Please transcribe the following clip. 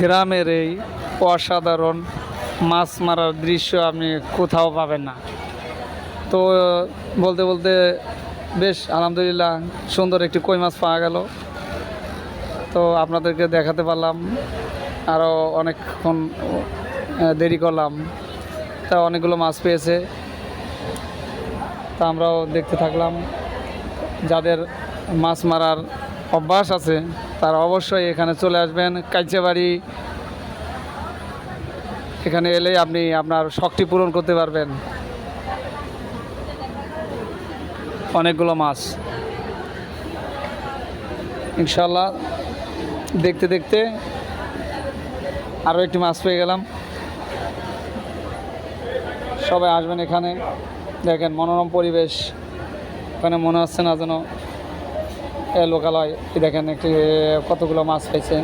গ্রামের এই অসাধারণ মাছ মারার দৃশ্য আপনি কোথাও পাবেন না। তো বলতে বলতে বেশ আলহামদুলিল্লাহ সুন্দর একটি কই মাছ পাওয়া গেল। তো আপনাদেরকে দেখাতে পারলাম। আরও অনেকক্ষণ দেরি করলাম, তা অনেকগুলো মাছ পেয়েছে। তা আমরাও দেখতে থাকলাম। যাদের মাছ মারার অভ্যাস আছে তারা অবশ্যই এখানে চলে আসবেন। কাইচাবাড়ি এখানে এলেই আপনি আপনার শখটি পূরণ করতে পারবেন। অনেকগুলো মাছ ইনশাল্লাহ দেখতে দেখতে আরও একটি মাছ পেয়ে গেলাম। সবাই আসবেন এখানে, দেখেন মনোরম পরিবেশ। ওখানে মনে হচ্ছে না যেন লোকালয়। দেখেন একটি কতগুলো মাছ পেয়েছে।